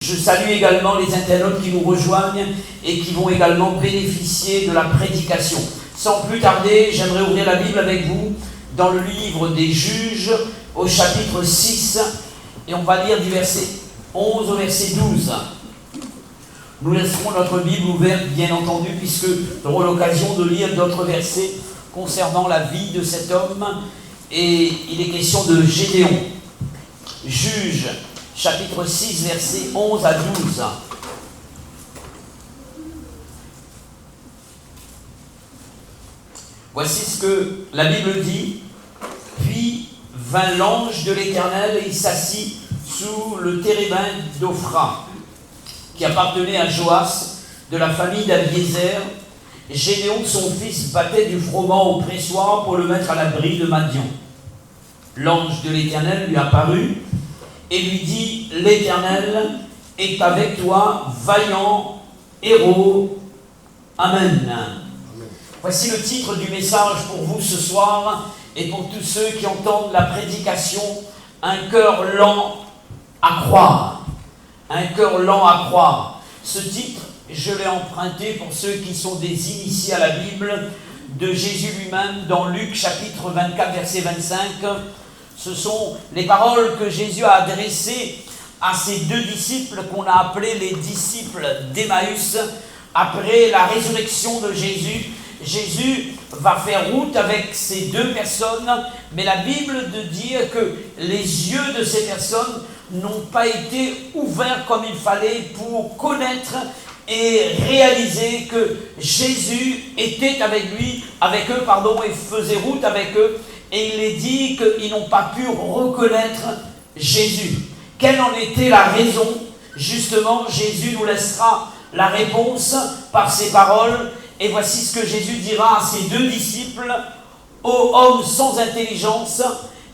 Je salue également les internautes qui nous rejoignent et qui vont également bénéficier de la prédication. Sans plus tarder, j'aimerais ouvrir la Bible avec vous dans le livre des Juges au chapitre 6 et on va lire du verset 11 au verset 12. Nous laisserons notre Bible ouverte, bien entendu, puisque nous aurons l'occasion de lire d'autres versets concernant la vie de cet homme. Et il est question de Gédéon. Juges, chapitre 6, versets 11 à 12. Voici ce que la Bible dit. Puis vint l'ange de l'Éternel et il s'assit sous le térébinthe d'Ophra, qui appartenait à Joas, de la famille d'Abiézer. Gédéon, son fils, battait du froment au pressoir pour le mettre à l'abri de Madian. L'ange de l'Éternel lui apparut et lui dit: l'Éternel est avec toi, vaillant héros. Amen. Amen. Voici le titre du message pour vous ce soir et pour tous ceux qui entendent la prédication: un cœur lent à croire. Un cœur lent à croire. Ce titre, je l'ai emprunté pour ceux qui sont des initiés à la Bible, de Jésus lui-même dans Luc chapitre 24 verset 25. Ce sont les paroles que Jésus a adressées à ses deux disciples qu'on a appelés les disciples d'Emmaüs. Après la résurrection de Jésus, Jésus va faire route avec ces deux personnes, mais la Bible dit que les yeux de ces personnes n'ont pas été ouverts comme il fallait pour connaître et réaliser que Jésus était avec eux, et faisait route avec eux. Et il est dit qu'ils n'ont pas pu reconnaître Jésus. Quelle en était la raison? Justement, Jésus nous laissera la réponse par ces paroles. Et voici ce que Jésus dira à ses deux disciples: ô hommes sans intelligence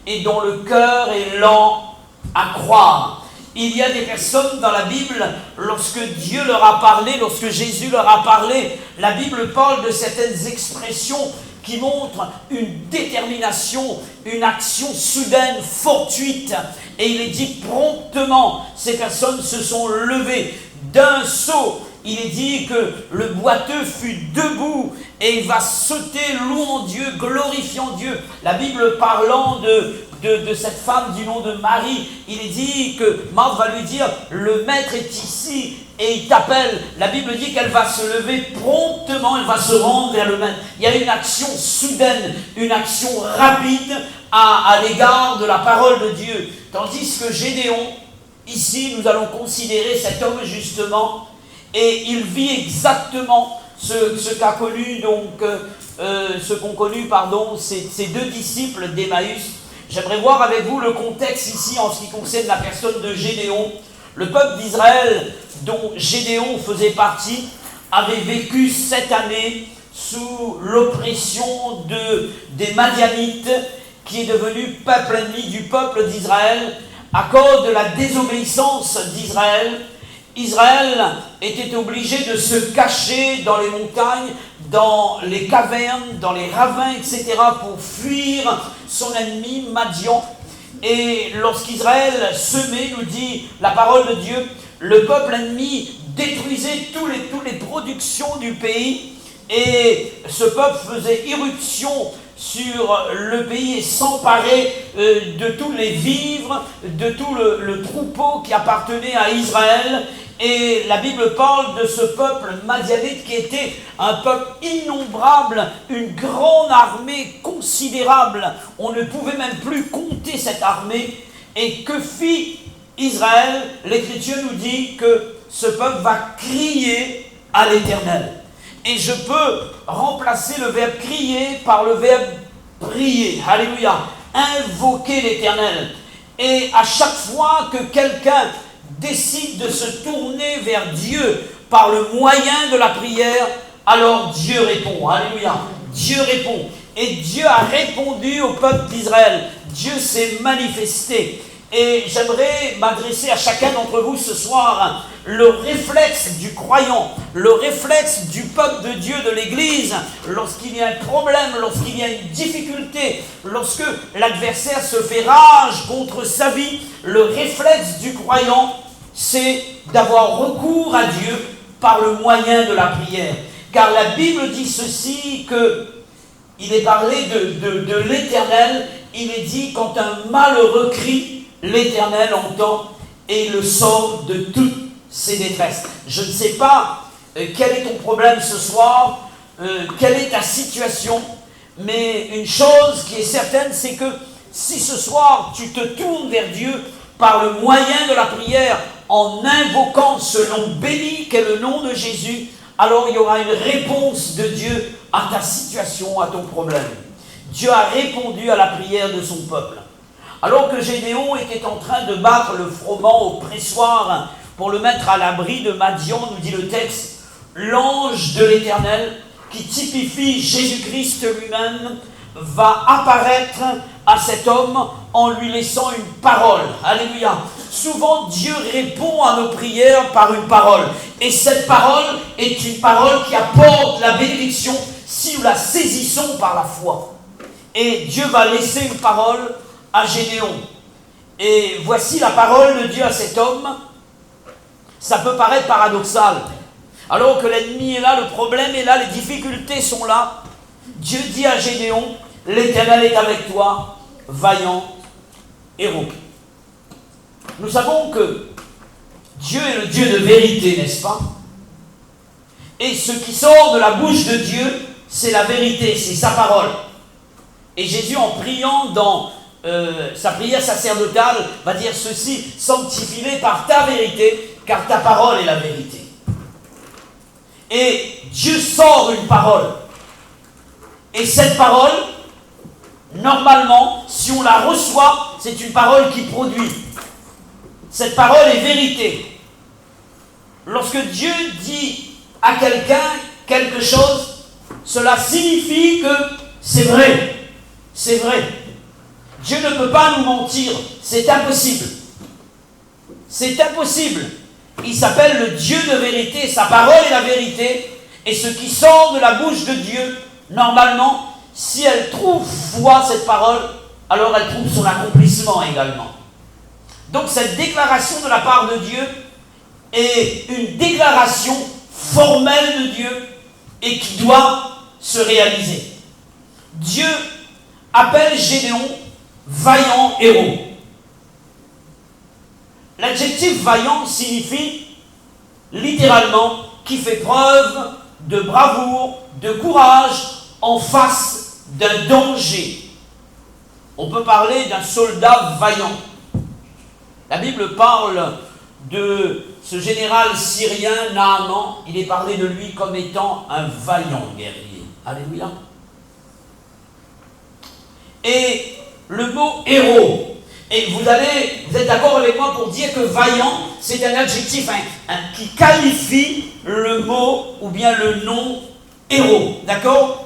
et dont le cœur est lent à croire. Il y a des personnes dans la Bible, lorsque Dieu leur a parlé, lorsque Jésus leur a parlé, la Bible parle de certaines expressions qui montrent une détermination, une action soudaine, fortuite. Et il est dit promptement, ces personnes se sont levées d'un saut. Il est dit que le boiteux fut debout et il va sauter, louant Dieu, glorifiant Dieu. La Bible parlant de cette femme du nom de Marie, il est dit que Marthe va lui dire: le maître est ici et il t'appelle. La Bible dit qu'elle va se lever promptement, elle va se rendre vers le maître. Il y a une action soudaine, une action rapide à l'égard de la parole de Dieu. Tandis que Gédéon, ici nous allons considérer cet homme justement, et il vit exactement ce qu'ont connu ces deux disciples d'Emmaüs. J'aimerais voir avec vous le contexte ici en ce qui concerne la personne de Gédéon. Le peuple d'Israël, dont Gédéon faisait partie, avait vécu 7 années sous l'oppression des Madianites, qui est devenu peuple ennemi du peuple d'Israël à cause de la désobéissance d'Israël. Israël était obligé de se cacher dans les montagnes, dans les cavernes, dans les ravins, etc. pour fuir son ennemi Madian. Et lorsqu'Israël semait, nous dit la parole de Dieu, le peuple ennemi détruisait toutes les productions du pays et ce peuple faisait irruption sur le pays et s'emparait de tous les vivres, de tout le troupeau qui appartenait à Israël. Et la Bible parle de ce peuple madianite qui était un peuple innombrable, une grande armée considérable. On ne pouvait même plus compter cette armée. Et que fit Israël? L'Écriture nous dit que ce peuple va crier à l'Éternel. Et je peux remplacer le verbe crier par le verbe prier. Alléluia. Invoquer l'Éternel. Et à chaque fois que quelqu'un décide de se tourner vers Dieu par le moyen de la prière, alors Dieu répond. Alléluia. Dieu répond. Et Dieu a répondu au peuple d'Israël. Dieu s'est manifesté. Et j'aimerais m'adresser à chacun d'entre vous ce soir. Le réflexe du croyant, le réflexe du peuple de Dieu, de l'Église, lorsqu'il y a un problème, lorsqu'il y a une difficulté, lorsque l'adversaire se fait rage contre sa vie, le réflexe du croyant, c'est d'avoir recours à Dieu par le moyen de la prière. Car la Bible dit ceci, il est parlé de l'Éternel, il est dit quand un malheureux crie, l'Éternel entend et le sauve de toutes ses détresses. Je ne sais pas quel est ton problème ce soir, quelle est ta situation, mais une chose qui est certaine, c'est que si ce soir tu te tournes vers Dieu par le moyen de la prière, en invoquant ce nom béni qu'est le nom de Jésus, alors il y aura une réponse de Dieu à ta situation, à ton problème. Dieu a répondu à la prière de son peuple. Alors que Gédéon était en train de battre le froment au pressoir pour le mettre à l'abri de Madian, nous dit le texte, l'ange de l'Éternel, qui typifie Jésus-Christ lui-même, va apparaître à cet homme en lui laissant une parole. Alléluia. Souvent, Dieu répond à nos prières par une parole. Et cette parole est une parole qui apporte la bénédiction si nous la saisissons par la foi. Et Dieu va laisser une parole à Gédéon. Et voici la parole de Dieu à cet homme. Ça peut paraître paradoxal. Alors que l'ennemi est là, le problème est là, les difficultés sont là. Dieu dit à Gédéon, l'Éternel est avec toi, vaillant héros. Nous savons que Dieu est le Dieu de vérité, n'est-ce pas? Et ce qui sort de la bouche de Dieu, c'est la vérité, c'est sa parole. Et Jésus, en priant dans sa prière sacerdotale, va dire ceci, sanctifie-les par ta vérité, car ta parole est la vérité. Et Dieu sort une parole. Et cette parole, normalement, si on la reçoit, c'est une parole qui produit. Cette parole est vérité. Lorsque Dieu dit à quelqu'un quelque chose, cela signifie que c'est vrai. C'est vrai. Dieu ne peut pas nous mentir. C'est impossible. C'est impossible. Il s'appelle le Dieu de vérité. Sa parole est la vérité. Et ce qui sort de la bouche de Dieu, normalement, si elle trouve foi, cette parole, alors elle trouve son accomplissement également. Donc cette déclaration de la part de Dieu est une déclaration formelle de Dieu et qui doit se réaliser. Dieu appelle Gédéon vaillant héros. L'adjectif vaillant signifie littéralement qui fait preuve de bravoure, de courage en face d'un danger. On peut parler d'un soldat vaillant. La Bible parle de ce général syrien, Naaman. Il est parlé de lui comme étant un vaillant guerrier. Alléluia. Et le mot héros, et vous êtes d'accord avec moi pour dire que vaillant, c'est un adjectif qui qualifie le mot ou bien le nom héros. D'accord?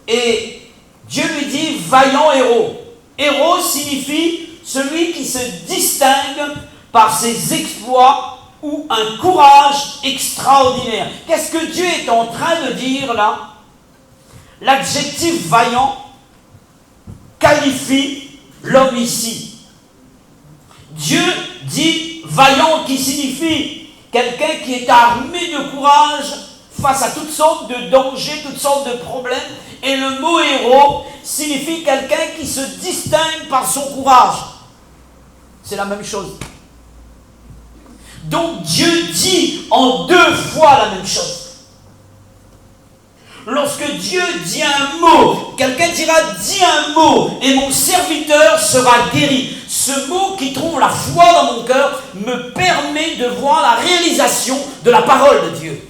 Et Dieu lui dit vaillant héros. Héros signifie celui qui se distingue par ses exploits ou un courage extraordinaire. Qu'est-ce que Dieu est en train de dire là? L'adjectif vaillant qualifie l'homme ici. Dieu dit vaillant qui signifie quelqu'un qui est armé de courage face à toutes sortes de dangers, toutes sortes de problèmes. Et le mot héros signifie quelqu'un qui se distingue par son courage. C'est la même chose. Donc Dieu dit en deux fois la même chose. Lorsque Dieu dit un mot, quelqu'un dira « dis un mot et mon serviteur sera guéri ». Ce mot qui trouve la foi dans mon cœur me permet de voir la réalisation de la parole de Dieu.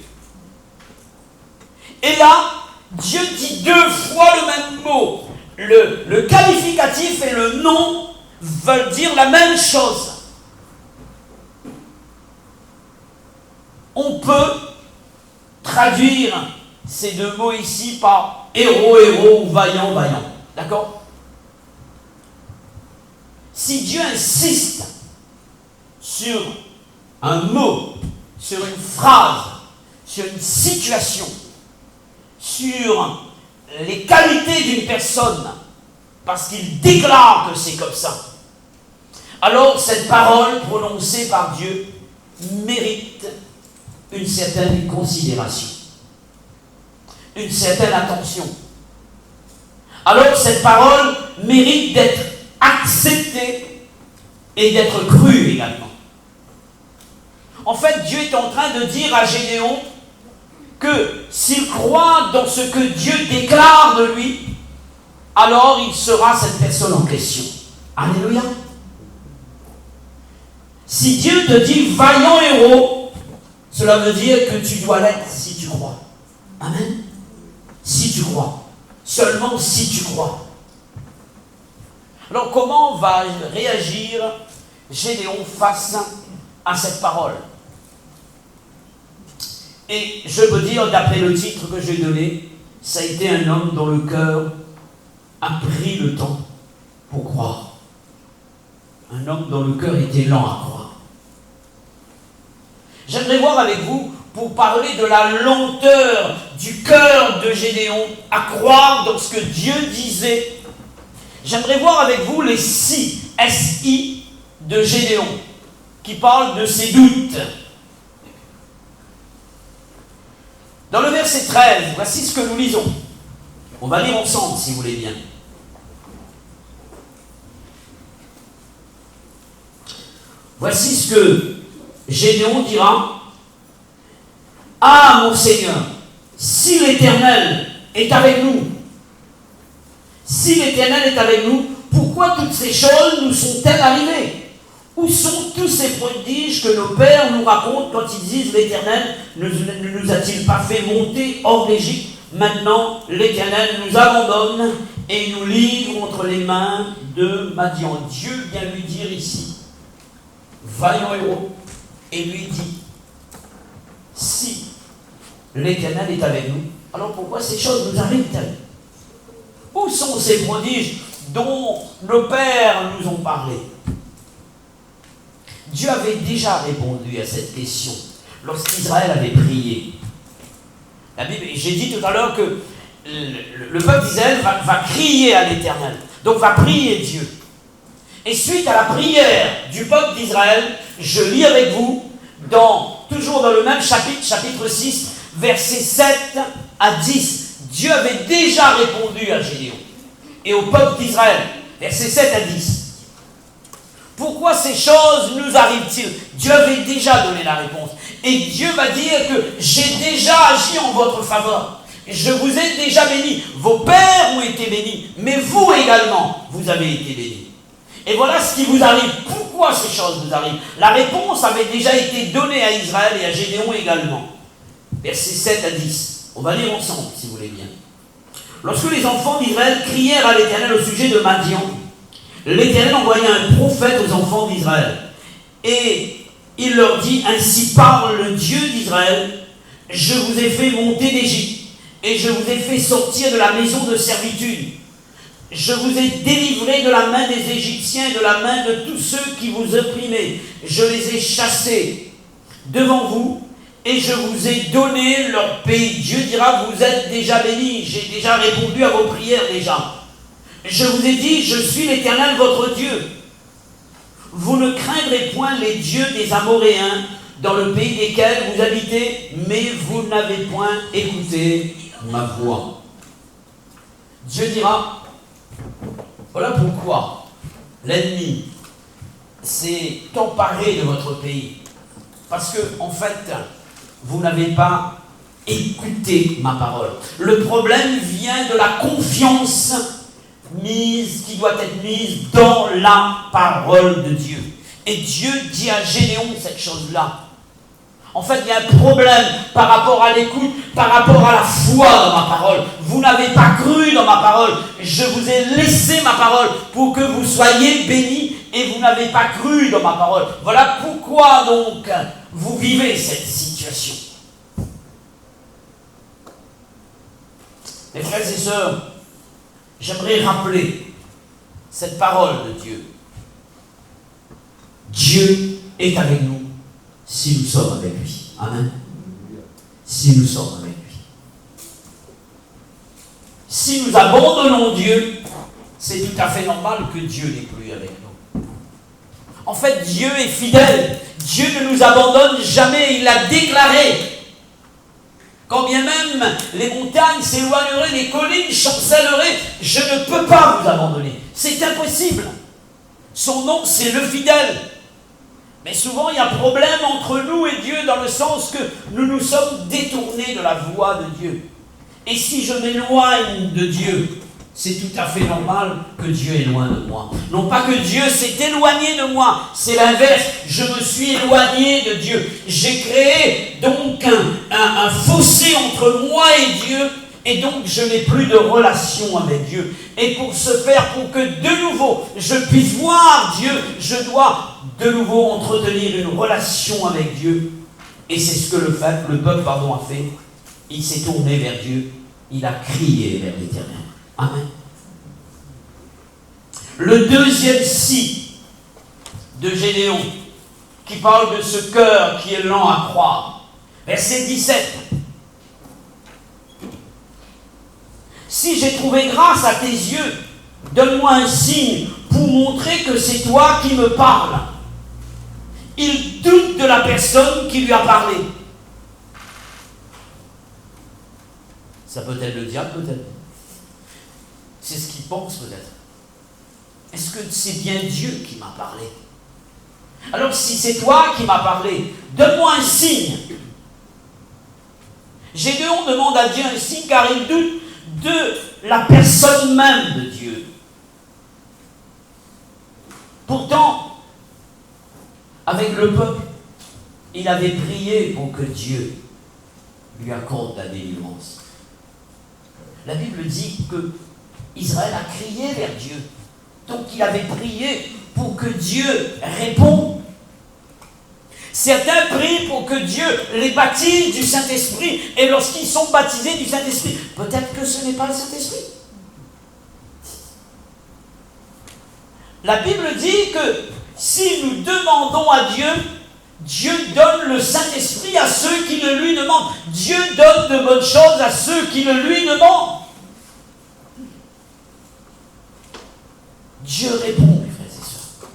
Et là, Dieu dit deux fois le même mot. Le qualificatif et le nom veulent dire la même chose. On peut traduire ces deux mots ici par héros, héros ou vaillant, vaillant. D'accord? Si Dieu insiste sur un mot, sur une phrase, sur une situation, sur les qualités d'une personne, parce qu'il déclare que c'est comme ça, alors cette parole prononcée par Dieu mérite une certaine considération, une certaine attention. Alors cette parole mérite d'être acceptée et d'être crue également. En fait, Dieu est en train de dire à Gédéon que s'il croit dans ce que Dieu déclare de lui, alors il sera cette personne en question. Alléluia. Si Dieu te dit vaillant héros, cela veut dire que tu dois l'être si tu crois. Amen. Si tu crois. Seulement si tu crois. Alors comment va réagir Gédéon face à cette parole? Et je peux dire, d'après le titre que j'ai donné, ça a été un homme dont le cœur a pris le temps pour croire. Un homme dont le cœur était lent à croire. J'aimerais voir avec vous, pour parler de la lenteur du cœur de Gédéon à croire dans ce que Dieu disait, j'aimerais voir avec vous les SI de Gédéon, qui parlent de ses doutes. Dans le verset 13, voici ce que nous lisons. On va lire ensemble, si vous voulez bien. Voici ce que Gédéon dira. Ah, mon Seigneur, si l'Éternel est avec nous, si l'Éternel est avec nous, pourquoi toutes ces choses nous sont-elles arrivées? Où sont tous ces prodiges que nos pères nous racontent quand ils disent l'Éternel ne nous a-t-il pas fait monter hors d'Égypte? Maintenant, l'Éternel nous abandonne et nous livre entre les mains de Madian. Dieu vient lui dire ici, vaillant héros, et lui dit, si l'Éternel est avec nous, alors pourquoi ces choses nous arrivent-elles? Où sont ces prodiges dont nos pères nous ont parlé? Dieu avait déjà répondu à cette question lorsqu'Israël avait prié. La Bible, j'ai dit tout à l'heure que le peuple d'Israël va crier à l'Éternel, donc va prier Dieu. Et suite à la prière du peuple d'Israël, je lis avec vous, toujours dans le même chapitre, chapitre 6, versets 7 à 10. Dieu avait déjà répondu à Gédéon et au peuple d'Israël, versets 7 à 10. Pourquoi ces choses nous arrivent-ils? Dieu avait déjà donné la réponse. Et Dieu va dire que j'ai déjà agi en votre faveur. Je vous ai déjà béni. Vos pères ont été bénis, mais vous également, vous avez été bénis. Et voilà ce qui vous arrive. Pourquoi ces choses vous arrivent? La réponse avait déjà été donnée à Israël et à Gédéon également. Versets 7 à 10. On va lire ensemble, si vous voulez bien. Lorsque les enfants d'Israël crièrent à l'Éternel au sujet de Madian, l'Éternel envoya un prophète aux enfants d'Israël. Et il leur dit, ainsi parle le Dieu d'Israël, je vous ai fait monter d'Égypte, et je vous ai fait sortir de la maison de servitude. Je vous ai délivré de la main des Égyptiens et de la main de tous ceux qui vous opprimaient. Je les ai chassés devant vous, et je vous ai donné leur pays. Dieu dira, vous êtes déjà bénis, j'ai déjà répondu à vos prières déjà. Je vous ai dit, je suis l'Éternel votre Dieu. Vous ne craindrez point les dieux des Amoréens dans le pays desquels vous habitez, mais vous n'avez point écouté ma voix. Dieu dira, voilà pourquoi l'ennemi s'est emparé de votre pays. Parce que, en fait, vous n'avez pas écouté ma parole. Le problème vient de la confiance qui doit être mise dans la parole de Dieu. Et Dieu dit à Gédéon cette chose-là. En fait, il y a un problème par rapport à l'écoute, par rapport à la foi dans ma parole. Vous n'avez pas cru dans ma parole. Je vous ai laissé ma parole pour que vous soyez bénis et vous n'avez pas cru dans ma parole. Voilà pourquoi donc vous vivez cette situation. Mes frères et sœurs, j'aimerais rappeler cette parole de Dieu. Dieu est avec nous si nous sommes avec lui. Amen. Si nous sommes avec lui. Si nous abandonnons Dieu, c'est tout à fait normal que Dieu n'est plus avec nous. En fait, Dieu est fidèle. Dieu ne nous abandonne jamais. Il l'a déclaré. Quand bien même les montagnes s'éloigneraient, les collines chancelleraient, je ne peux pas vous abandonner. C'est impossible. Son nom, c'est le fidèle. Mais souvent, il y a problème entre nous et Dieu dans le sens que nous nous sommes détournés de la voie de Dieu. Et si je m'éloigne de Dieu, c'est tout à fait normal que Dieu est loin de moi. Non pas que Dieu s'est éloigné de moi, c'est l'inverse. Je me suis éloigné de Dieu. J'ai créé donc un fossé entre moi et Dieu, et donc je n'ai plus de relation avec Dieu. Et pour ce faire, pour que de nouveau je puisse voir Dieu, je dois de nouveau entretenir une relation avec Dieu. Et c'est ce que le peuple a fait. Il s'est tourné vers Dieu. Il a crié vers l'Éternel. Amen. Le deuxième si de Gédéon, qui parle de ce cœur qui est lent à croire. Verset 17. Si j'ai trouvé grâce à tes yeux, donne-moi un signe pour montrer que c'est toi qui me parles. Il doute de la personne qui lui a parlé. Ça peut être le diable, peut-être. C'est ce qu'il pense, peut-être. Est-ce que c'est bien Dieu qui m'a parlé? Alors, si c'est toi qui m'as parlé, donne-moi un signe. Gédéon demande à Dieu un signe car il doute de la personne même de Dieu. Pourtant, avec le peuple, il avait prié pour que Dieu lui accorde la délivrance. La Bible dit que Israël a crié vers Dieu. Donc il avait prié pour que Dieu réponde. Certains prient pour que Dieu les baptise du Saint-Esprit. Et lorsqu'ils sont baptisés du Saint-Esprit, peut-être que ce n'est pas le Saint-Esprit. La Bible dit que si nous demandons à Dieu, Dieu donne le Saint-Esprit à ceux qui le lui demandent. Dieu donne de bonnes choses à ceux qui le lui demandent. Dieu répond, mes frères et sœurs.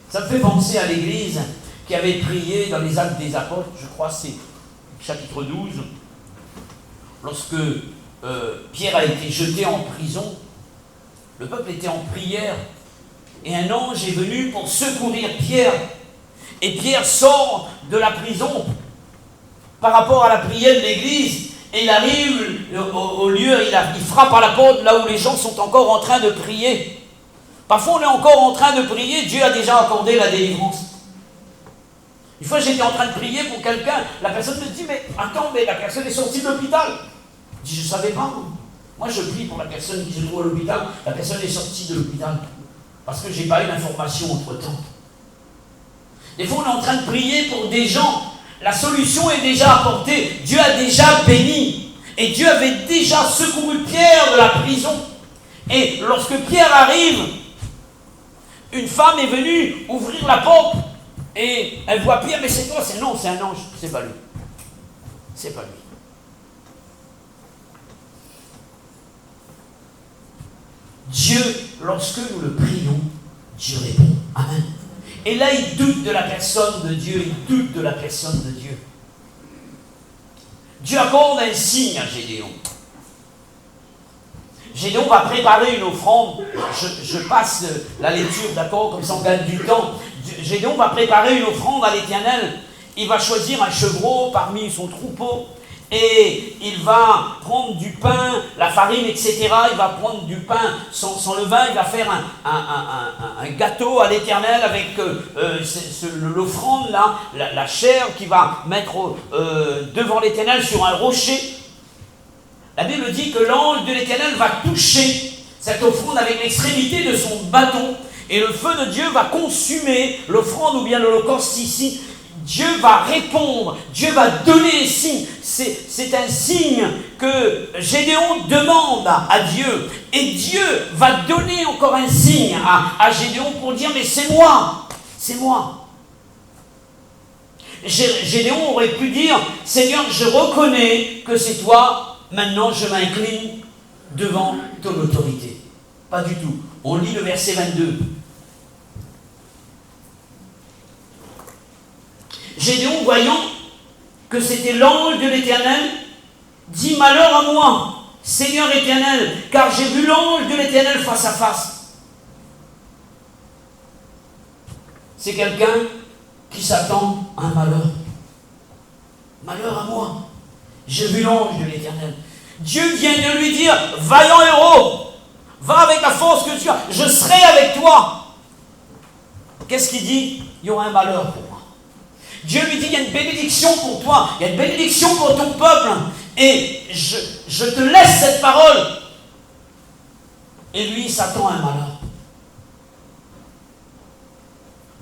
Ça me fait penser à l'Église qui avait prié dans les Actes des Apôtres, je crois c'est chapitre 12, lorsque Pierre a été jeté en prison, le peuple était en prière, et un ange est venu pour secourir Pierre. Et Pierre sort de la prison par rapport à la prière de l'Église, et il arrive au lieu, il frappe à la porte là où les gens sont encore en train de prier. Parfois on est encore en train de prier, Dieu a déjà accordé la délivrance. Une fois j'étais en train de prier pour quelqu'un, la personne me dit, mais attends, mais la personne est sortie de l'hôpital. Je dis, je ne savais pas. Moi je prie pour la personne qui se trouve à l'hôpital, la personne est sortie de l'hôpital. Parce que je n'ai pas eu l'information entre-temps. Des fois on est en train de prier pour des gens. La solution est déjà apportée. Dieu a déjà béni. Et Dieu avait déjà secouru Pierre de la prison. Et lorsque Pierre arrive, une femme est venue ouvrir la porte. Et elle voit Pierre, mais c'est toi? Non, c'est un ange. C'est pas lui. C'est pas lui. Dieu, lorsque nous le prions, Dieu répond. Amen. Et là, il doute de la personne de Dieu, il doute de la personne de Dieu. Dieu accorde un signe à Gédéon. Gédéon va préparer une offrande. Je passe la lecture, d'accord, comme ça on gagne du temps. Gédéon va préparer une offrande à l'Éternel. Il va choisir un chevreau parmi son troupeau. Et il va prendre du pain, la farine, etc. Il va prendre du pain sans levain. Il va faire un gâteau à l'Éternel avec l'offrande, là, la chair qu'il va mettre devant l'Éternel sur un rocher. La Bible dit que l'ange de l'Éternel va toucher cette offrande avec l'extrémité de son bâton. Et le feu de Dieu va consumer l'offrande ou bien l'holocauste ici. Dieu va répondre, Dieu va donner un signe. C'est un signe que Gédéon demande à Dieu. Et Dieu va donner encore un signe à Gédéon pour dire, mais c'est moi, c'est moi. Gédéon aurait pu dire, Seigneur, je reconnais que c'est toi, maintenant je m'incline devant ton autorité. Pas du tout. On lit le verset 22. Gédéon, voyant que c'était l'ange de l'Éternel, dit: malheur à moi, Seigneur Éternel, car j'ai vu l'ange de l'Éternel face à face. C'est quelqu'un qui s'attend à un malheur. Malheur à moi, j'ai vu l'ange de l'Éternel. Dieu vient de lui dire: vaillant héros, va avec la force que tu as, je serai avec toi. Qu'est-ce qu'il dit? Il y aura un malheur pour moi. Dieu lui dit: il y a une bénédiction pour toi, il y a une bénédiction pour ton peuple, et je te laisse cette parole. Et lui, il s'attend à un malheur.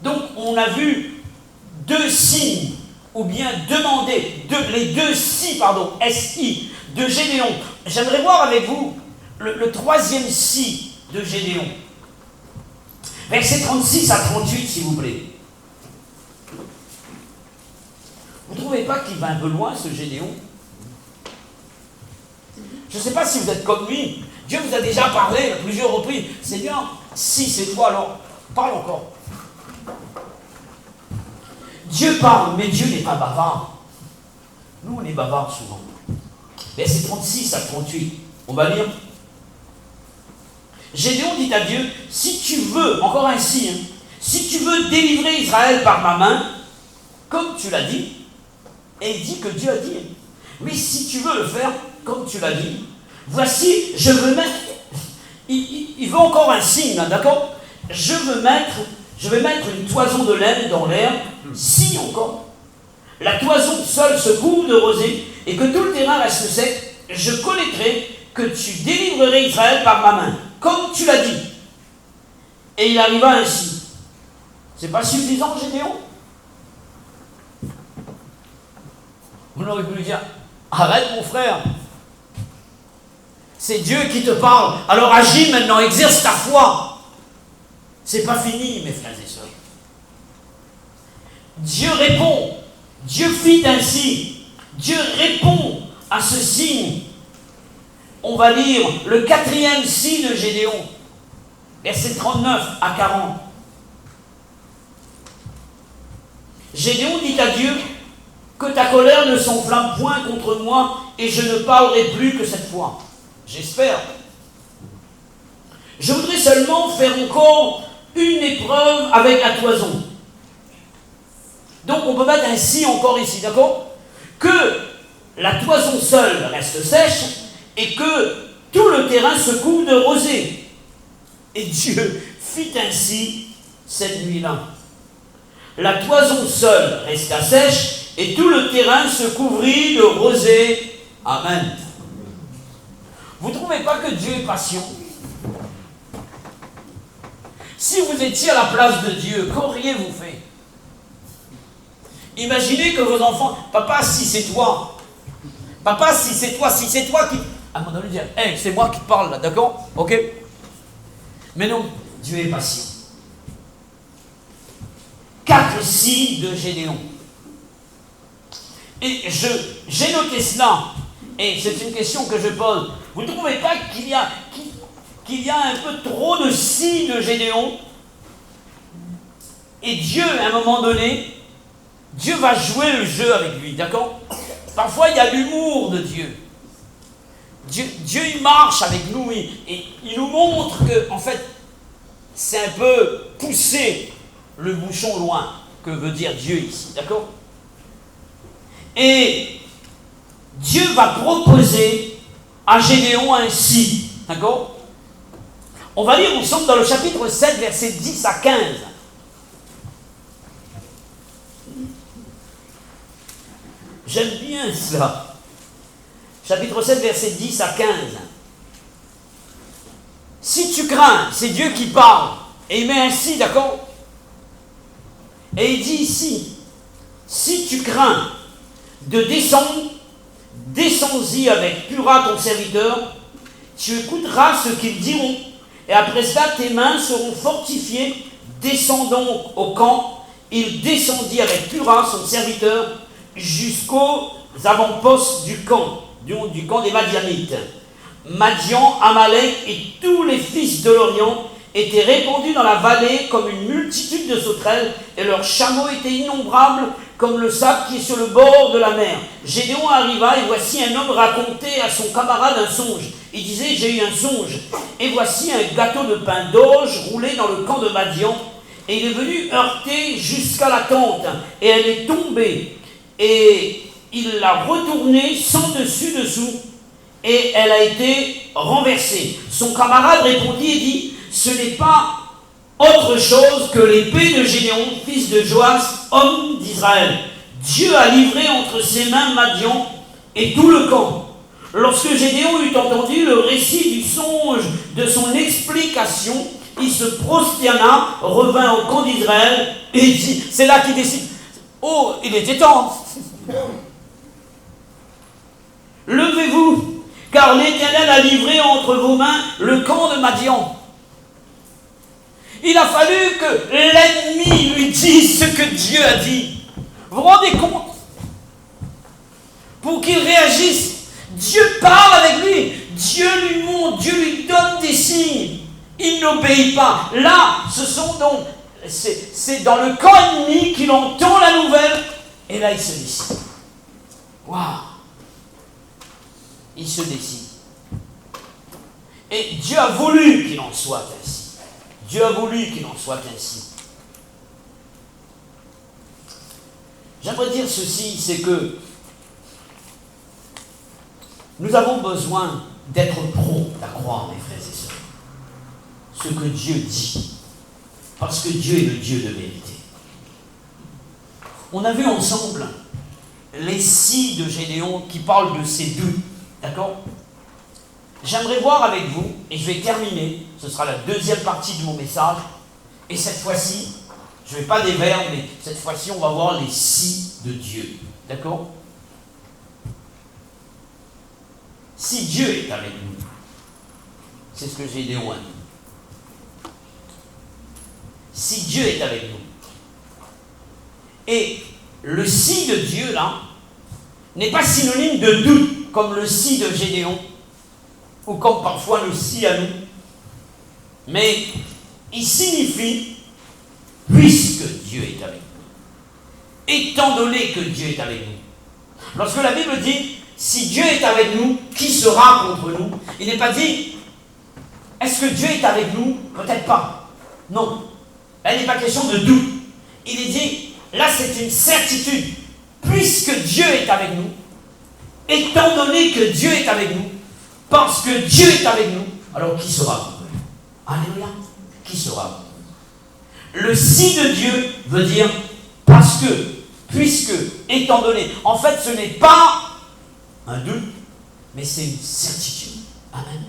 Donc, on a vu deux signes, ou bien demander, les deux si, S-I, de Gédéon. J'aimerais voir avec vous le troisième si de Gédéon. Versets 36 à 38, s'il vous plaît. Vous ne trouvez pas qu'il va un peu loin, ce Gédéon? Je ne sais pas si vous êtes comme lui. Dieu vous a déjà parlé à plusieurs reprises. Seigneur, si c'est toi, alors parle encore. Dieu parle, mais Dieu n'est pas bavard. Nous, on est bavard souvent. Versets 36 à 38. On va lire. Gédéon dit à Dieu: si tu veux, encore un si, si tu veux délivrer Israël par ma main, comme tu l'as dit, et il dit que Dieu a dit, oui, si tu veux le faire, comme tu l'as dit, voici, je veux mettre, il veut encore un signe, d'accord? Je vais mettre une toison de laine dans l'air, si encore, la toison seule se couvre de rosée, et que tout le terrain reste sec, je connaîtrai que tu délivrerais Israël par ma main, comme tu l'as dit. Et il arriva ainsi. C'est pas suffisant, Gédéon? Vous n'auriez pu lui dire: arrête, mon frère. C'est Dieu qui te parle. Alors agis maintenant, exerce ta foi. C'est pas fini, mes frères et sœurs. Dieu répond. Dieu fit ainsi. Dieu répond à ce signe. On va lire le quatrième si de Gédéon, versets 39 à 40. Gédéon dit à Dieu: que ta colère ne s'enflamme point contre moi, et je ne parlerai plus que cette fois. J'espère. Je voudrais seulement faire encore une épreuve avec la toison. Donc on peut mettre un si encore ici, d'accord? Que la toison seule reste sèche, et que tout le terrain se couvre de rosée. Et Dieu fit ainsi cette nuit-là. La toison seule resta sèche, et tout le terrain se couvrit de rosée. Amen. Vous ne trouvez pas que Dieu est patient? Si vous étiez à la place de Dieu, qu'auriez-vous fait? Imaginez que vos enfants: papa, si c'est toi. Papa, si c'est toi qui... À un moment donné, dire: hey, c'est moi qui te parle là, d'accord? Ok? Mais non, Dieu est patient. 4 si de Gédéon. Et j'ai noté cela, et c'est une question que je pose. Vous ne trouvez pas qu'il y a un peu trop de si de Gédéon? Et Dieu, à un moment donné, Dieu va jouer le jeu avec lui, d'accord? Parfois, il y a l'humour de Dieu. Dieu, il marche avec nous, et il nous montre que, en fait, c'est un peu pousser le bouchon loin, que veut dire Dieu ici, d'accord? Et Dieu va proposer à Gédéon un si, d'accord? On va lire ensemble dans le chapitre 7, versets 10 à 15. J'aime bien cela. Chapitre 7, versets 10 à 15. Si tu crains, c'est Dieu qui parle, et il met un si, d'accord? Et il dit ici: si tu crains de descendre, descends-y avec Pura ton serviteur, tu écouteras ce qu'ils diront, et après cela tes mains seront fortifiées. Descends donc au camp. Il descendit avec Pura son serviteur jusqu'aux avant-postes du camp des Madianites. Madian, Amalek et tous les fils de l'Orient, étaient répandus dans la vallée comme une multitude de sauterelles, et leurs chameaux étaient innombrables comme le sable qui est sur le bord de la mer. Gédéon arriva, et voici un homme racontait à son camarade un songe. Il disait, j'ai eu un songe, et voici un gâteau de pain d'orge roulé dans le camp de Madian, et il est venu heurter jusqu'à la tente, et elle est tombée, et il l'a retournée sans dessus-dessous, et elle a été renversée. Son camarade répondit et dit, ce n'est pas autre chose que l'épée de Gédéon, fils de Joas, homme d'Israël. Dieu a livré entre ses mains Madian et tout le camp. Lorsque Gédéon eut entendu le récit du songe, de son explication, il se prosterna, revint au camp d'Israël et dit, c'est là qu'il décide, oh, il était temps. Levez-vous, car l'Éternel a livré entre vos mains le camp de Madian. Il a fallu que l'ennemi lui dise ce que Dieu a dit. Vous vous rendez compte? Pour qu'il réagisse, Dieu parle avec lui, Dieu lui montre, Dieu lui donne des signes. Il n'obéit pas. Là, c'est dans le camp ennemi qu'il entend la nouvelle, et là il se décide. Waouh! Il se décide. Et Dieu a voulu qu'il en soit ainsi. Dieu a voulu qu'il en soit ainsi. J'aimerais dire ceci, c'est que nous avons besoin d'être prompts à croire, mes frères et sœurs, ce que Dieu dit, parce que Dieu est le Dieu de vérité. On a vu ensemble les six de Gédéon qui parlent de ces deux, d'accord? J'aimerais voir avec vous, et je vais terminer, ce sera la deuxième partie de mon message, et cette fois-ci, je ne vais pas des verbes, mais cette fois-ci, on va voir les six de Dieu, d'accord? Si Dieu est avec nous, c'est ce que Gédéon a dit. Si Dieu est avec nous, et le si de Dieu, là, n'est pas synonyme de doute, comme le si de Gédéon, ou comme parfois le si à nous, mais il signifie puisque Dieu est avec nous, étant donné que Dieu est avec nous. Lorsque la Bible dit si Dieu est avec nous, qui sera contre nous? Il n'est pas dit est-ce que Dieu est avec nous? Peut-être pas. Non. Là, il n'est pas question de doute. Il est dit là, c'est une certitude. Puisque Dieu est avec nous, étant donné que Dieu est avec nous, parce que Dieu est avec nous, alors qui sera contre nous? Alléluia. Qui sera contre nous? Le si de Dieu veut dire parce que, puisque, étant donné. En fait, ce n'est pas un doute, mais c'est une certitude. Amen.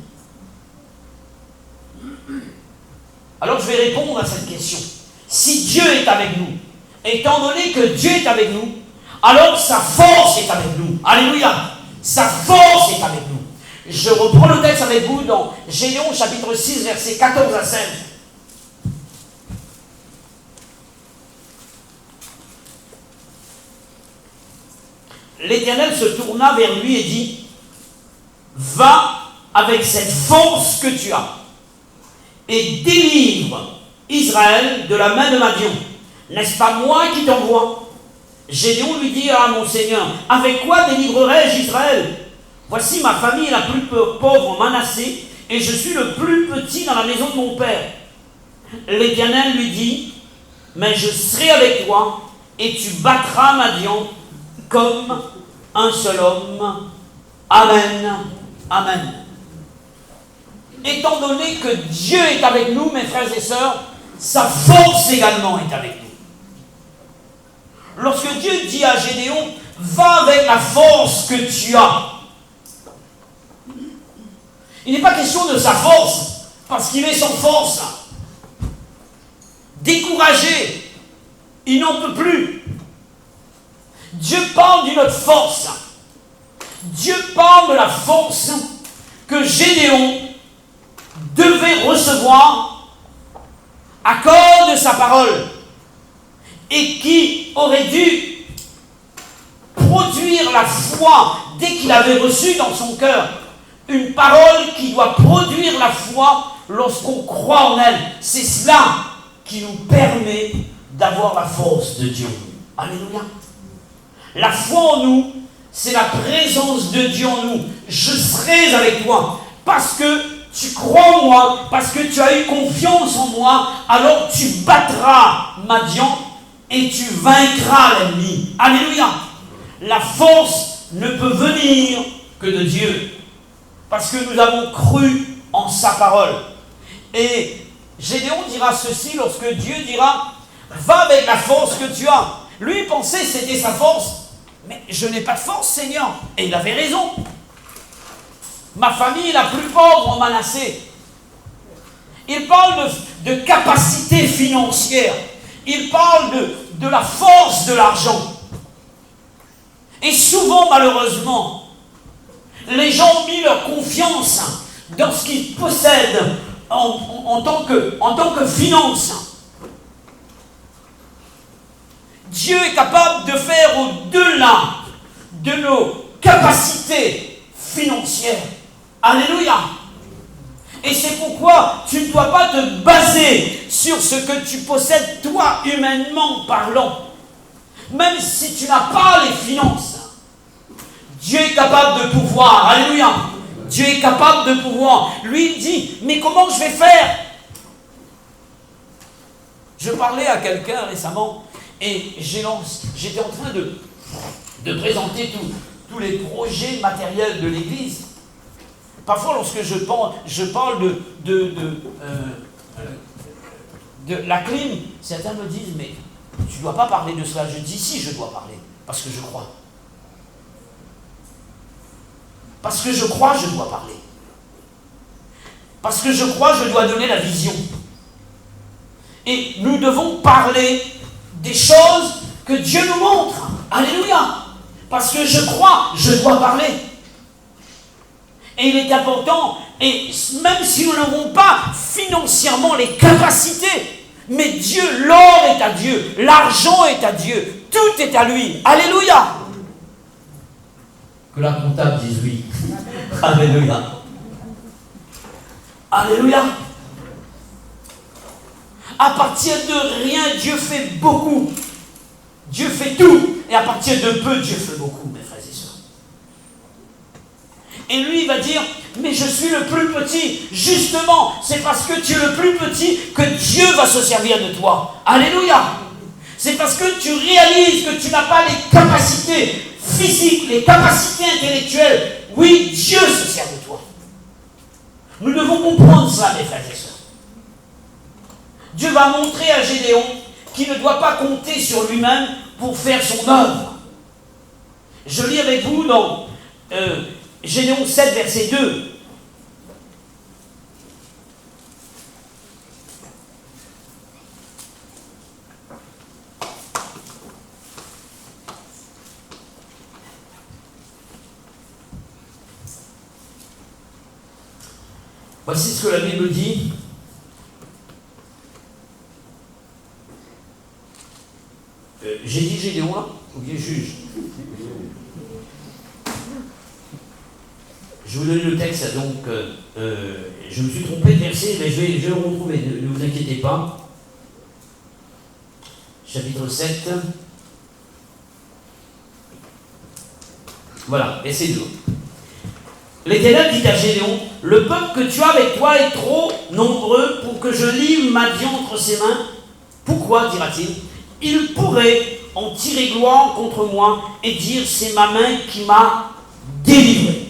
Alors je vais répondre à cette question. Si Dieu est avec nous, étant donné que Dieu est avec nous, alors sa force est avec nous. Alléluia. Sa force est avec nous. Je reprends le texte avec vous dans Gédéon chapitre 6, versets 14 à 16. L'Éternel se tourna vers lui et dit, va avec cette force que tu as et délivre Israël de la main de Madian. N'est-ce pas moi qui t'envoie? Gédéon lui dit à mon Seigneur, avec quoi délivrerai-je Israël? Voici ma famille est la plus pauvre en Manassé, et je suis le plus petit dans la maison de mon père. L'Éternel lui dit, mais je serai avec toi, et tu battras Madian comme un seul homme. Amen. Amen. Étant donné que Dieu est avec nous, mes frères et sœurs, sa force également est avec nous. Lorsque Dieu dit à Gédéon, va avec la force que tu as, il n'est pas question de sa force, parce qu'il est sans force. Découragé, il n'en peut plus. Dieu parle d'une autre force. Dieu parle de la force que Gédéon devait recevoir à cause de sa parole et qui aurait dû produire la foi dès qu'il avait reçu dans son cœur une parole qui doit produire la foi lorsqu'on croit en elle. C'est cela qui nous permet d'avoir la force de Dieu. Alléluia. La foi en nous, c'est la présence de Dieu en nous. Je serai avec toi parce que tu crois en moi, parce que tu as eu confiance en moi, alors tu battras Madian et tu vaincras l'ennemi. Alléluia. La force ne peut venir que de Dieu, parce que nous avons cru en sa parole. Et Gédéon dira ceci lorsque Dieu dira « Va avec la force que tu as ». Lui pensait que c'était sa force. Mais je n'ai pas de force, Seigneur. Et il avait raison. Ma famille est la plus pauvre en Manassé. Il parle de capacité financière. Il parle de la force de l'argent. Et souvent, malheureusement, les gens ont mis leur confiance dans ce qu'ils possèdent en tant que finance. Dieu est capable de faire au-delà de nos capacités financières. Alléluia. Et c'est pourquoi tu ne dois pas te baser sur ce que tu possèdes toi, humainement parlant. Même si tu n'as pas les finances, Dieu est capable de pouvoir. Alléluia. Dieu est capable de pouvoir. Lui il dit, mais comment je vais faire? Je parlais à quelqu'un récemment et j'étais en train de présenter tous les projets matériels de l'Église. Parfois, lorsque je parle de la clim, certains me disent, mais tu ne dois pas parler de cela. Je dis, si, je dois parler, parce que je crois. Parce que je crois, je dois parler. Parce que je crois, je dois donner la vision. Et nous devons parler des choses que Dieu nous montre. Alléluia. Parce que je crois, je dois parler. Et il est important, et même si nous n'avons pas financièrement les capacités, mais Dieu, l'or est à Dieu, l'argent est à Dieu, tout est à lui. Alléluia. Que la comptable dise oui. Alléluia. Alléluia. À partir de rien, Dieu fait beaucoup. Dieu fait tout. Et à partir de peu, Dieu fait beaucoup, mes frères et sœurs. Et lui, il va dire, mais je suis le plus petit. Justement, c'est parce que tu es le plus petit que Dieu va se servir de toi. Alléluia. C'est parce que tu réalises que tu n'as pas les capacités physiques, les capacités intellectuelles. Oui, Dieu se sert de toi. Nous devons comprendre ça, mes frères et sœurs. Dieu va montrer à Gédéon qu'il ne doit pas compter sur lui-même pour faire son œuvre. Je lis avec vous dans Gédéon 7, verset 2. Voici ce que la Bible dit. J'ai dit Gédéon là, ou bien juge. Je vous donne le texte, donc je me suis trompé de verset, mais je vais le retrouver, ne vous inquiétez pas. Chapitre 7. Voilà, verset 2. L'Éternel dit à Gédéon, le peuple que tu as avec toi est trop nombreux pour que je livre Madian entre ses mains. Pourquoi, dira-t-il? Il pourrait en tirer gloire contre moi et dire, c'est ma main qui m'a délivré.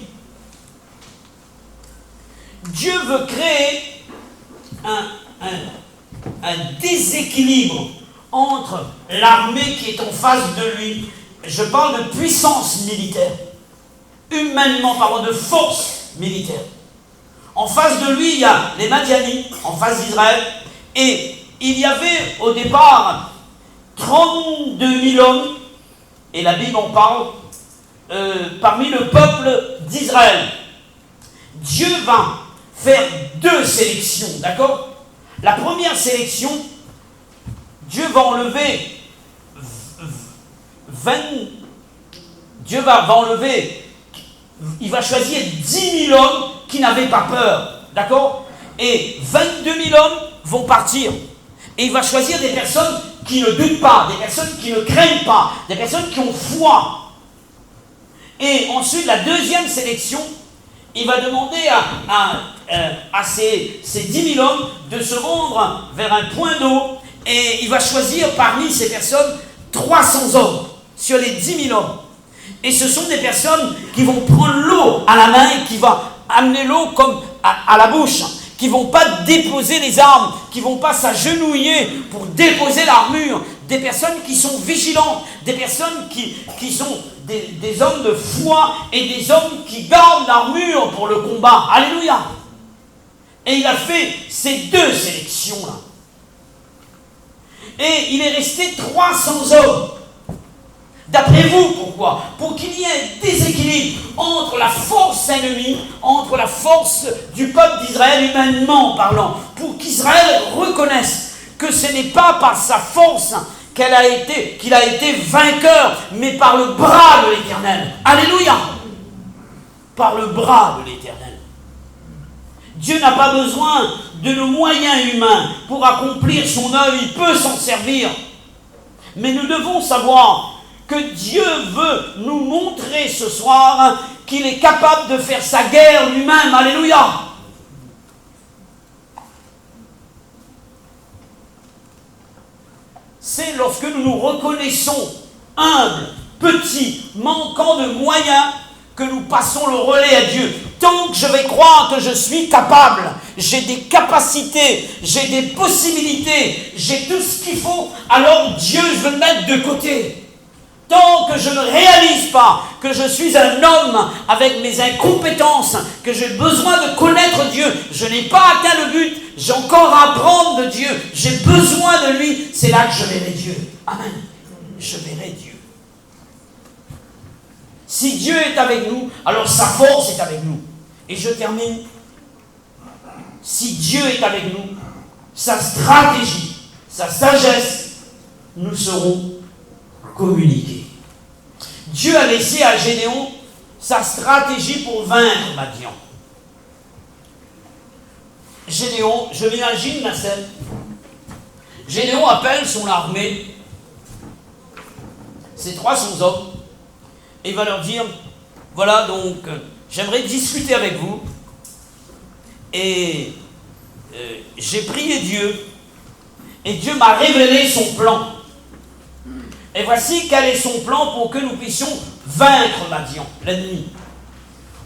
Dieu veut créer un déséquilibre entre l'armée qui est en face de lui. Je parle de puissance militaire. Humainement parlant, de force militaire. En face de lui, il y a les Madianites, en face d'Israël, et il y avait au départ 32 000 hommes, et la Bible en parle, parmi le peuple d'Israël. Dieu va faire deux sélections, d'accord? La première sélection, Dieu va enlever il va choisir 10 000 hommes qui n'avaient pas peur, d'accord? Et 22 000 hommes vont partir. Et il va choisir des personnes qui ne doutent pas, des personnes qui ne craignent pas, des personnes qui ont foi. Et ensuite, la deuxième sélection, il va demander à ces 10 000 hommes de se rendre vers un point d'eau. Et il va choisir parmi ces personnes 300 hommes sur les 10 000 hommes. Et ce sont des personnes qui vont prendre l'eau à la main et qui vont amener l'eau comme à la bouche, qui ne vont pas déposer les armes, qui ne vont pas s'agenouiller pour déposer l'armure. Des personnes qui sont vigilantes, des personnes qui sont des hommes de foi et des hommes qui gardent l'armure pour le combat. Alléluia! Et il a fait ces deux sélections-là. Et il est resté 300 hommes. D'après vous, pourquoi? Pour qu'il y ait un déséquilibre entre la force ennemie, entre la force du peuple d'Israël humainement parlant, pour qu'Israël reconnaisse que ce n'est pas par sa force qu'il a été vainqueur, mais par le bras de l'Éternel. Alléluia! Par le bras de l'Éternel. Dieu n'a pas besoin de nos moyens humains pour accomplir son œuvre, il peut s'en servir. Mais nous devons savoir que Dieu veut nous montrer ce soir qu'il est capable de faire sa guerre lui-même. Alléluia! C'est lorsque nous nous reconnaissons humbles, petits, manquant de moyens, que nous passons le relais à Dieu. Tant que je vais croire que je suis capable, j'ai des capacités, j'ai des possibilités, j'ai tout ce qu'il faut, alors Dieu, je veux le mettre de côté. Tant que je ne réalise pas que je suis un homme avec mes incompétences, que j'ai besoin de connaître Dieu, je n'ai pas atteint le but, j'ai encore à apprendre de Dieu, j'ai besoin de lui, c'est là que je verrai Dieu. Amen. Je verrai Dieu. Si Dieu est avec nous, alors sa force est avec nous. Et je termine. Si Dieu est avec nous, sa stratégie, sa sagesse, nous serons communiqués. Dieu a laissé à Gédéon sa stratégie pour vaincre Madian. Gédéon, je m'imagine la scène. Gédéon appelle son armée, ses 300 hommes, et il va leur dire, voilà donc, j'aimerais discuter avec vous, et j'ai prié Dieu, et Dieu m'a révélé son plan. Et voici quel est son plan pour que nous puissions vaincre Madian, l'ennemi.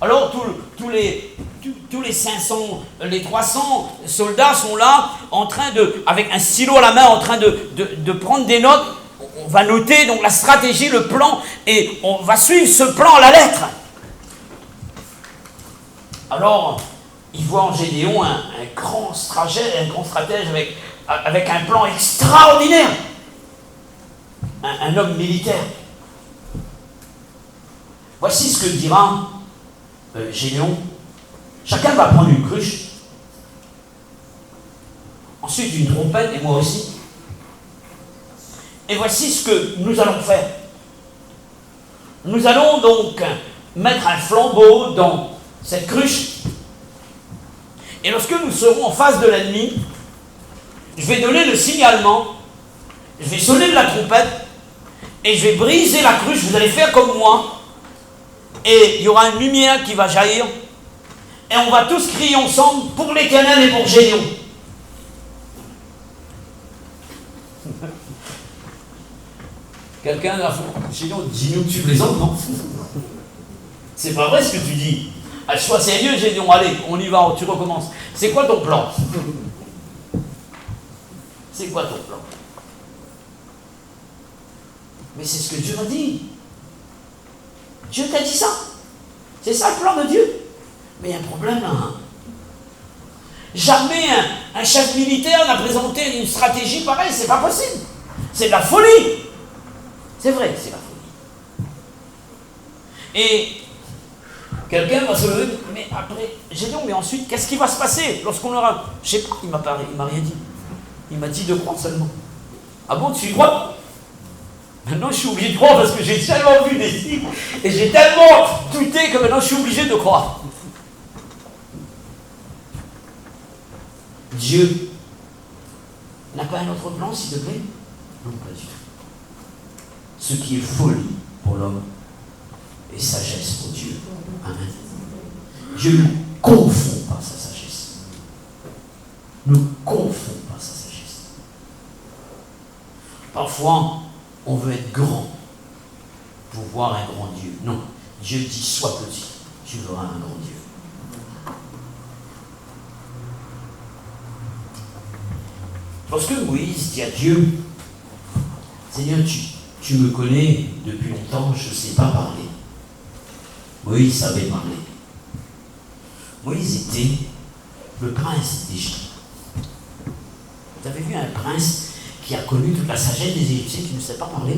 Alors tous les 500, les 300 soldats sont là, en train de, avec un stylo à la main, en train de prendre des notes. On va noter donc la stratégie, le plan, et on va suivre ce plan à la lettre. Alors, il voit en Gédéon un grand stratège avec un plan extraordinaire. Un homme militaire. Voici ce que dira Gédéon. Chacun va prendre une cruche, ensuite une trompette, et moi aussi. Et voici ce que nous allons faire. Nous allons donc mettre un flambeau dans cette cruche. Et lorsque nous serons en face de l'ennemi, je vais donner le signalement, je vais sonner de la trompette, et je vais briser la cruche, vous allez faire comme moi, et il y aura une lumière qui va jaillir, et on va tous crier ensemble pour l'Éternel et pour Gédéon. Quelqu'un a fait, Gédéon, dis-nous que tu plaisantes, non? C'est pas vrai ce que tu dis. Ah, sois sérieux, Gédéon, allez, on y va, tu recommences. C'est quoi ton plan? C'est quoi ton plan? Mais c'est ce que Dieu m'a dit. Dieu t'a dit ça. C'est ça le plan de Dieu. Mais il y a un problème là. Jamais un chef militaire n'a présenté une stratégie pareille. C'est pas possible. C'est de la folie. C'est vrai, c'est la folie. Et quelqu'un va se lever, mais après, j'ai dit, mais ensuite, qu'est-ce qui va se passer lorsqu'on aura... Je sais pas, il m'a rien dit. Il m'a dit de croire seulement. Ah bon, tu y crois? Maintenant, je suis obligé de croire parce que j'ai tellement vu des signes et j'ai tellement douté que maintenant, je suis obligé de croire. Dieu n'a pas un autre plan, s'il te plaît? Non, pas du tout. Ce qui est folie pour l'homme est sagesse pour Dieu. Amen. Dieu ne confond pas sa sagesse. Ne confond pas sa sagesse. Parfois, on veut être grand pour voir un grand Dieu. Non, Dieu dit sois petit, tu verras un grand Dieu. Lorsque Moïse dit à Dieu, Seigneur, tu me connais depuis longtemps, je ne sais pas parler. Moïse savait parler. Moïse était le prince d'Égypte. Vous avez vu un prince qui a connu toute la sagesse des Égyptiens qui ne sait pas parler?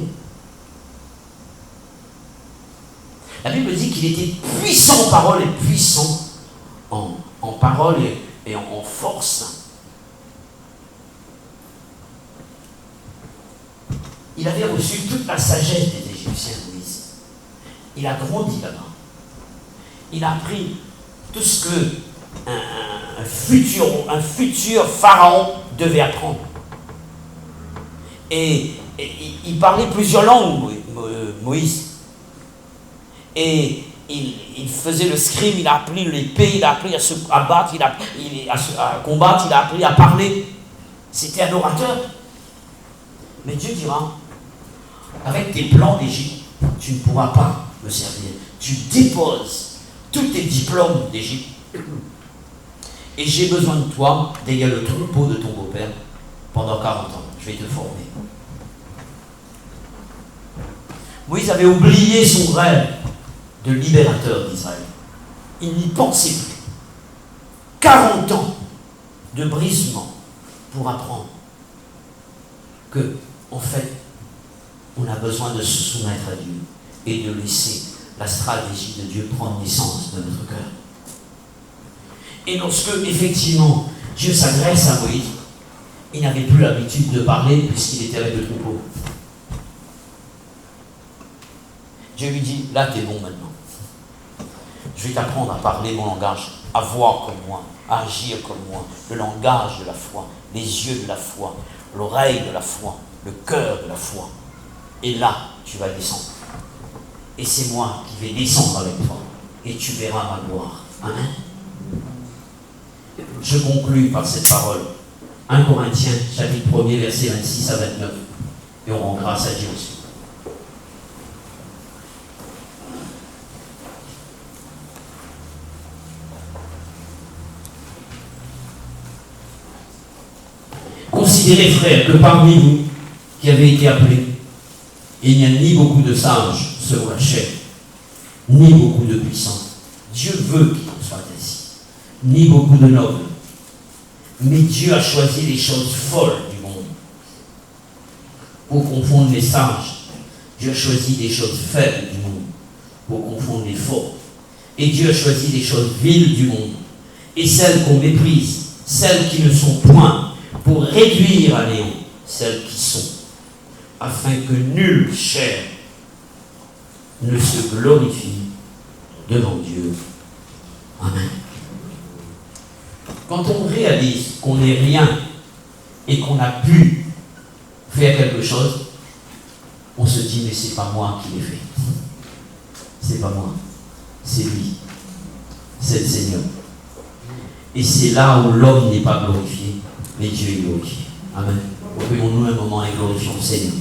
La Bible dit qu'il était puissant en parole et puissant en parole et en force. Il avait reçu toute la sagesse des Égyptiens, Moïse. Il a grandi là-bas. Il a appris tout ce que un futur pharaon devait apprendre. Et il parlait plusieurs langues, Moïse. Et il faisait le scribe, il a appris l'épée, il a appris à se battre, à combattre, il a appris à parler. C'était un orateur. Mais Dieu dira, avec tes plans d'Égypte, tu ne pourras pas me servir. Tu déposes tous tes diplômes d'Égypte. Et j'ai besoin de toi derrière le troupeau de ton beau-père pendant 40 ans. Je vais te former. Moïse avait oublié son rêve de libérateur d'Israël. Il n'y pensait plus. 40 ans de brisement pour apprendre que, en fait, on a besoin de se soumettre à Dieu et de laisser la stratégie de Dieu prendre naissance de notre cœur. Et lorsque, effectivement, Dieu s'adresse à Moïse, il n'avait plus l'habitude de parler puisqu'il était avec le troupeau. Dieu lui dit, là, t'es bon maintenant. Je vais t'apprendre à parler mon langage, à voir comme moi, à agir comme moi, le langage de la foi, les yeux de la foi, l'oreille de la foi, le cœur de la foi. Et là, tu vas descendre. Et c'est moi qui vais descendre avec toi. Et tu verras ma gloire. Amen. Je conclus par cette parole. 1 Corinthiens, chapitre 1er, versets 26 à 29. Et on rend grâce à Dieu aussi. Considérez, frères, que parmi vous qui avez été appelés, il n'y a ni beaucoup de sages selon la chair, ni beaucoup de puissants. Dieu veut qu'il en soit ainsi. Ni beaucoup de nobles. Mais Dieu a choisi les choses folles du monde pour confondre les sages. Dieu a choisi des choses faibles du monde pour confondre les forts. Et Dieu a choisi les choses viles du monde et celles qu'on méprise, celles qui ne sont point, pour réduire à néant celles qui sont, afin que nulle chair ne se glorifie devant Dieu. Amen. Quand on réalise qu'on n'est rien et qu'on a pu faire quelque chose, on se dit, mais c'est pas moi qui l'ai fait. C'est pas moi. C'est lui. C'est le Seigneur. Et c'est là où l'homme n'est pas glorifié, mais Dieu est glorifié. Amen. Recueillons-nous un moment et glorifions le Seigneur.